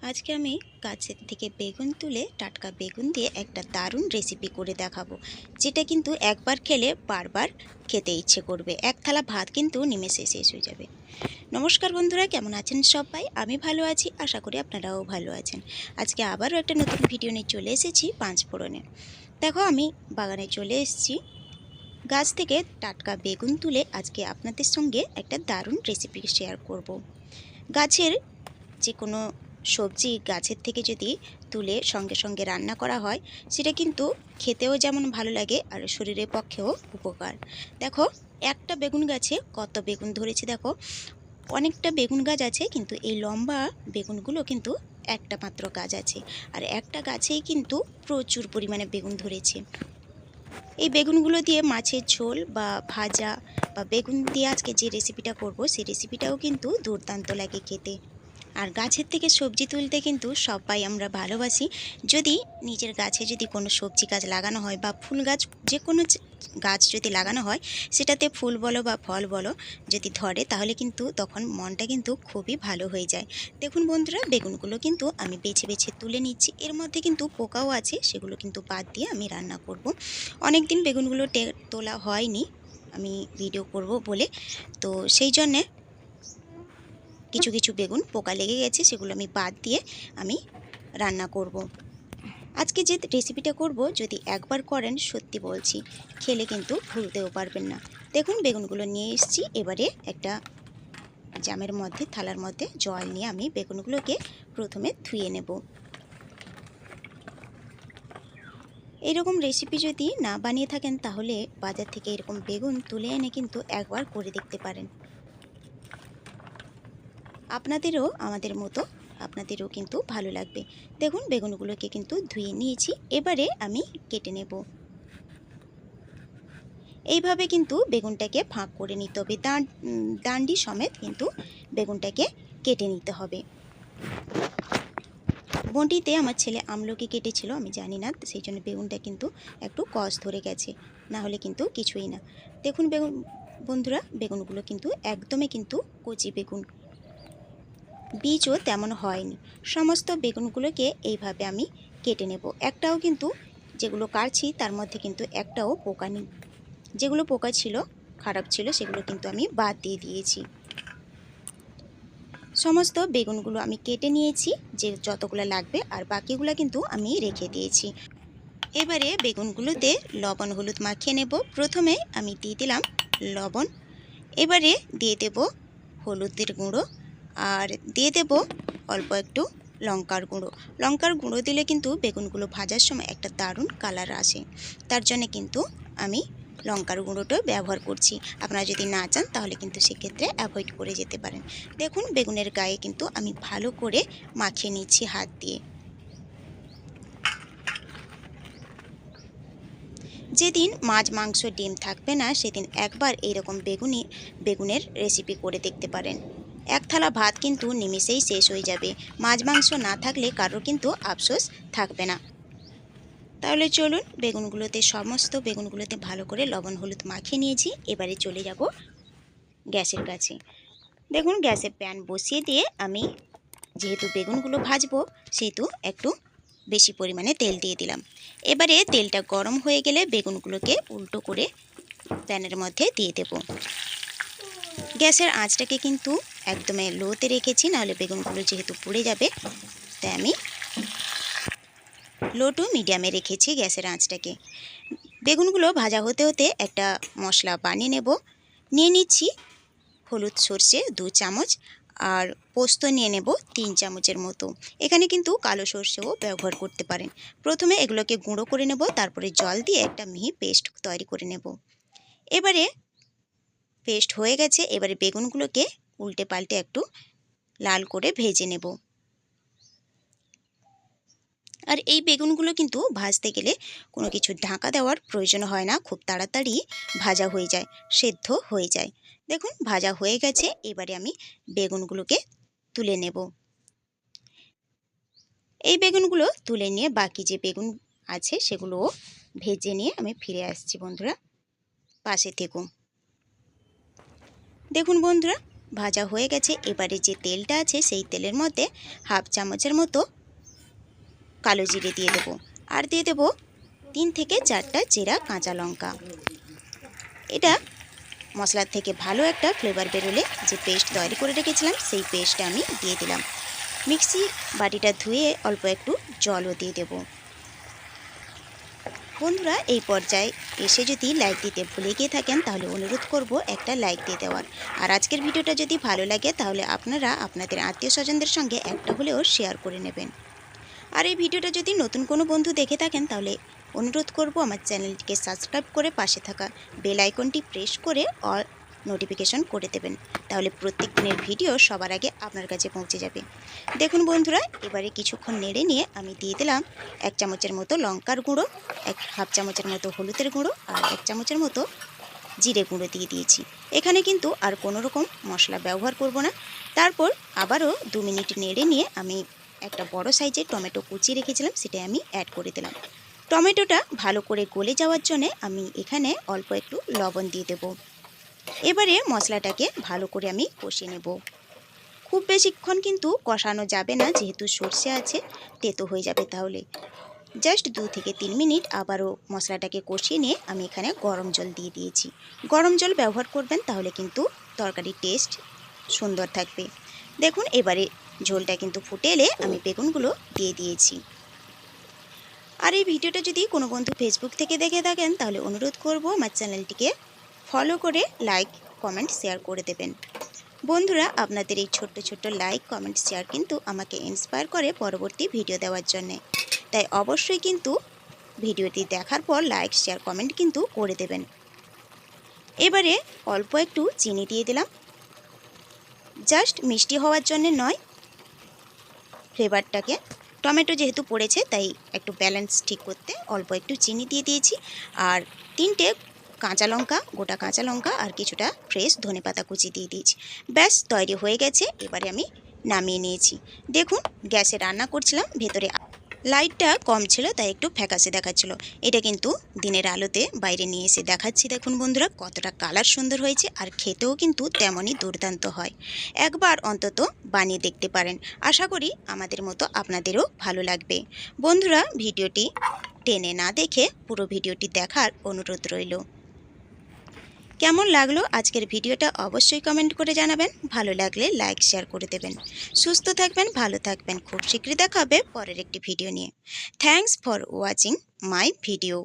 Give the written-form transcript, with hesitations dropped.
আজকে আমি গাছের থেকে বেগুন তুলে টাটকা বেগুন দিয়ে একটা দারুণ রেসিপি করে দেখাবো, যেটা কিন্তু একবার খেলে বারবার খেতে ইচ্ছে করবে। এক থালা ভাত কিন্তু নিমেষে শেষ হয়ে যাবে। নমস্কার বন্ধুরা, কেমন আছেন সবাই? আমি ভালো আছি, আশা করি আপনারাও ভালো আছেন। আজকে আবারও একটা নতুন ভিডিও নিয়ে চলে এসেছি পাঁচফোড়নে। দেখো, আমি বাগানে চলে এসেছি। গাছ থেকে টাটকা বেগুন তুলে আজকে আপনাদের সঙ্গে একটা দারুণ রেসিপি শেয়ার করব। গাছের যে কোনো সবজি গাছের থেকে যদি তুলে সঙ্গে সঙ্গে রান্না করা হয়, সেটা কিন্তু খেতেও যেমন ভালো লাগে আর শরীরের পক্ষেও উপকার। দেখো, একটা বেগুন গাছে কত বেগুন ধরেছে দেখো। অনেকটা বেগুন গাছ আছে, কিন্তু এই লম্বা বেগুনগুলো কিন্তু একটা মাত্র গাছ আছে, আর একটা গাছেই কিন্তু প্রচুর পরিমাণে বেগুন ধরেছে। এই বেগুনগুলো দিয়ে মাছের ঝোল বা ভাজা বা বেগুন দিয়ে আজকে যে রেসিপিটা করব, সেই রেসিপিটাও কিন্তু দুর্দান্ত লাগে খেতে। আর গাছের থেকে সবজি তুলতে কিন্তু সবাই আমরা ভালোবাসি। যদি নিজের গাছে যদি কোনো সবজি গাছ লাগানো হয় বা ফুল গাছ, যে কোনো গাছ যদি লাগানো হয়, সেটাতে ফুল বলো বা ফল বলো যদি ধরে, তাহলে কিন্তু তখন মনটা কিন্তু খুবই ভালো হয়ে যায়। দেখুন বন্ধুরা, বেগুনগুলো কিন্তু আমি বেছে বেছে তুলে নিচ্ছি। এর মধ্যে কিন্তু পোকাও আছে, সেগুলো কিন্তু বাদ দিয়ে আমি রান্না করব। অনেক দিন বেগুনগুলো তোলা হয়নি আমি ভিডিও করব বলে, তো সেই জন্যে কিছু কিছু বেগুন পোকা লেগে গেছে, সেগুলো আমি বাদ দিয়ে আমি রান্না করব। আজকে যে রেসিপিটা করব, যদি একবার করেন সত্যি বলছি খেলে কিন্তু ভুলতেও পারবেন না। দেখুন, বেগুনগুলো নিয়ে এসেছি। এবারে একটা জামের মধ্যে, থালার মধ্যে জল নিয়ে আমি বেগুনগুলোকে প্রথমে ধুয়ে নেব। এরকম রেসিপি যদি না বানিয়ে থাকেন, তাহলে বাজার থেকে এরকম বেগুন তুলে এনে কিন্তু একবার করে দেখতে পারেন। আপনাদেরও আমাদের মতো আপনাদেরও কিন্তু ভালো লাগবে। দেখুন, বেগুনগুলোকে কিন্তু ধুয়ে নিয়েছি। এবারে আমি কেটে নেব। এইভাবে কিন্তু বেগুনটাকে ফাঁক করে নিতে হবে, ডান্ডি সমেত কিন্তু বেগুনটাকে কেটে নিতে হবে। বঁটিতে আমার ছেলে আমলকি কেটেছিল, আমি জানি না, সেই জন্য বেগুনটা কিন্তু একটু কষ ধরে গেছে, না হলে কিন্তু কিছুই না। দেখুন বন্ধুরা, বেগুনগুলো কিন্তু একদমই কিন্তু কচি বেগুন, বীজও তেমন হয়নি। সমস্ত বেগুনগুলোকে এইভাবে আমি কেটে নেব। একটাও কিন্তু, যেগুলো কাটছি তার মধ্যে কিন্তু একটাও পোকা নেই। যেগুলো পোকা ছিল, খারাপ ছিল, সেগুলো কিন্তু আমি বাদ দিয়ে দিয়েছি। সমস্ত বেগুনগুলো আমি কেটে নিয়েছি, যে যতগুলো লাগবে, আর বাকিগুলো কিন্তু আমি রেখে দিয়েছি। এবারে বেগুনগুলোতে লবণ হলুদ মাখিয়ে নেব। প্রথমে আমি দিয়ে দিলাম লবণ, এবারে দিয়ে দেব হলুদের গুঁড়ো, আর দিয়ে দেব অল্প একটু লঙ্কার গুঁড়ো। লঙ্কার গুঁড়ো দিলে কিন্তু বেগুনগুলো ভাজার সময় একটা দারুণ কালার আসে, তার জন্য কিন্তু আমি লঙ্কার গুঁড়োটা ব্যবহার করছি। আপনারা যদি না চান তাহলে কিন্তু সেক্ষেত্রে অ্যাভয়েড করে যেতে পারেন। দেখুন, বেগুনের গায়ে কিন্তু আমি ভালো করে মাখিয়ে নিচ্ছি হাত দিয়ে। যেদিন মাছ মাংস ডিম থাকবে না, সেদিন একবার এইরকম বেগুনের রেসিপি করে দেখতে পারেন। এক থালা ভাত কিন্তু নিমেষেই শেষ হয়ে যাবে। মাছ মাংস না থাকলে কারোর কিন্তু আফসোস থাকবে না। তাহলে চলুন, সমস্ত বেগুনগুলোতে ভালো করে লবণ হলুদ মাখিয়ে নিয়েছি। এবারে চলে যাব গ্যাসের কাছে। দেখুন, গ্যাসে প্যান বসিয়ে দিয়ে আমি, যেহেতু বেগুনগুলো ভাজবো, সেহেতু একটু বেশি পরিমাণে তেল দিয়ে দিলাম। এবারে তেলটা গরম হয়ে গেলে বেগুনগুলোকে উল্টো করে প্যানের মধ্যে দিয়ে দেব। গ্যাসের আঁচটাকে কিন্তু একদমই লোতে রেখেছি, নাহলে বেগুনগুলো যেহেতু পুড়ে যাবে, তাই আমি লো টু মিডিয়ামে রেখেছি গ্যাসের আঁচটাকে। বেগুনগুলো ভাজা হতে হতে একটা মশলা বানিয়ে নেব। নিয়ে নিচ্ছি হলুদ সর্ষে 2 চামচ, আর পোস্ত নিয়ে নেব 3 চামচের মতো। এখানে কিন্তু কালো সর্ষেও ব্যবহার করতে পারেন। প্রথমে এগুলোকে গুঁড়ো করে নেব, তারপরে জল দিয়ে একটা মিহি পেস্ট তৈরি করে নেব। এবারে পেস্ট হয়ে গেছে, এবারে বেগুনগুলোকে উল্টে পাল্টে একটু লাল করে ভেজে নেব। আর এই বেগুনগুলো কিন্তু ভাজতে গেলে কোনো কিছু ঢাকা দেওয়ার প্রয়োজন হয় না, খুব তাড়াতাড়ি ভাজা হয়ে যায়, সেদ্ধ হয়ে যায়। দেখুন, ভাজা হয়ে গেছে। এবারে আমি বেগুনগুলোকে তুলে নেব। এই বেগুনগুলো তুলে নিয়ে বাকি যে বেগুন আছে সেগুলোও ভেজে নিয়ে আমি ফিরে আসছি। বন্ধুরা, পাশে থেকো। দেখুন বন্ধুরা, ভাজা হয়ে গেছে। এবারে যে তেলটা আছে সেই তেলের মধ্যে হাফ চামচের মতো কালো জিরে দিয়ে দেবো, আর দিয়ে দেবো 3 থেকে 4টা চেরা কাঁচা লঙ্কা। এটা মশলার থেকে ভালো একটা ফ্লেভার বেরোলে যে পেস্ট তৈরি করে রেখেছিলাম সেই পেস্টটা আমি দিয়ে দিলাম। মিক্সি বাটিটা ধুয়ে অল্প একটু জলও দিয়ে দেব। বন্ধুরা, এই পর্যায়ে এসে যদি লাইক দিতে ভুলে গিয়ে থাকেন তাহলে অনুরোধ করব একটা লাইক দিয়ে দেওয়ার। আর আজকের ভিডিওটা যদি ভালো লাগে তাহলে আপনারা আপনাদের আত্মীয় স্বজনদের সঙ্গে একটা হলেও শেয়ার করে নেবেন। আর এই ভিডিওটা যদি নতুন কোনো বন্ধু দেখে থাকেন তাহলে অনুরোধ করব আমার চ্যানেলটিকে সাবস্ক্রাইব করে পাশে থাকা বেল আইকনটি প্রেস করে অল নোটিফিকেশন করে দেবেন, তাহলে প্রত্যেক দিনের ভিডিও সবার আগে আপনার কাছে পৌঁছে যাবে। দেখুন বন্ধুরা, এবারে কিছুক্ষণ নেড়ে নিয়ে আমি দিয়ে দিলাম 1 চামচের মতো লঙ্কার গুঁড়ো, হাফ চামচের মতো হলুদের গুঁড়ো আর 1 চামচের মতো জিরে গুঁড়ো দিয়ে দিয়েছি। এখানে কিন্তু আর কোনো রকম মশলা ব্যবহার করব না। তারপর আবারও 2 মিনিট নেড়ে নিয়ে আমি একটা বড় সাইজের টমেটো কুচিয়ে রেখেছিলাম, সেটা আমি অ্যাড করে দিলাম। টমেটোটা ভালো করে গলে যাওয়ার জন্য আমি এখানে অল্প একটু লবণ দিয়ে দেব। এবারে মশলাটাকে ভালো করে আমি কষিয়ে নেব। খুব বেশিক্ষণ কিন্তু কষানো যাবে না, যেহেতু সর্ষে আছে তেতো হয়ে যাবে। তাহলে জাস্ট 2 থেকে 3 মিনিট আবারও মশলাটাকে কষিয়ে নিয়ে আমি এখানে গরম জল দিয়ে দিয়েছি। গরম জল ব্যবহার করবেন, তাহলে কিন্তু তরকারির টেস্ট সুন্দর থাকবে। দেখুন, এবারে ঝোলটা কিন্তু ফুটে এলে আমি বেগুনগুলো দিয়ে দিয়েছি। আর এই ভিডিওটা যদি কোনো বন্ধু ফেসবুক থেকে দেখে থাকেন তাহলে অনুরোধ করব আমার চ্যানেলটিকে ফলো করে লাইক কমেন্ট শেয়ার করে দেবেন। বন্ধুরা, আপনাদের এই ছোট্ট ছোট্ট লাইক কমেন্ট শেয়ার কিন্তু আমাকে ইন্সপায়ার করে পরবর্তী ভিডিও দেওয়ার জন্যে। তাই অবশ্যই কিন্তু ভিডিওটি দেখার পর লাইক শেয়ার কমেন্ট কিন্তু করে দেবেন। এবারে অল্প একটু চিনি দিয়ে দিলাম, জাস্ট মিষ্টি হওয়ার জন্য নয়, ফ্লেভারটাকে টমেটো যেহেতু পড়েছে তাই একটু ব্যালেন্স ঠিক করতে অল্প একটু চিনি দিয়ে দিয়েছি। আর 3টে কাঁচা লঙ্কা, গোটা কাঁচা লঙ্কা আর কিছুটা ফ্রেশ ধনেপাতা কুচি দিয়ে দিয়েছি। ব্যাস তৈরি হয়ে গেছে। এবারে আমি নামিয়ে নিয়েছি। দেখুন, গ্যাসে রান্না করছিলাম, ভেতরে লাইটটা কম ছিল তাই একটু ফ্যাকাশে দেখাচ্ছিল। এটা কিন্তু দিনের আলোতে বাইরে নিয়ে এসে দেখাচ্ছি। দেখুন বন্ধুরা, কতটা কালার সুন্দর হয়েছে, আর খেতেও কিন্তু তেমনই দুর্দান্ত হয়। একবার অন্তত বানিয়ে দেখতে পারেন। আশা করি আমাদের মতো আপনাদেরও ভালো লাগবে। বন্ধুরা, ভিডিওটি টেনে না দেখে পুরো ভিডিওটি দেখার অনুরোধ রইল। কেমন লাগলো আজকের ভিডিওটা অবশ্যই কমেন্ট করে জানাবেন। ভালো লাগলে লাইক শেয়ার করে দেবেন। সুস্থ থাকবেন, ভালো থাকবেন। খুব শীঘ্রই দেখা হবে পরের একটি ভিডিও নিয়ে। Thanks for watching my video.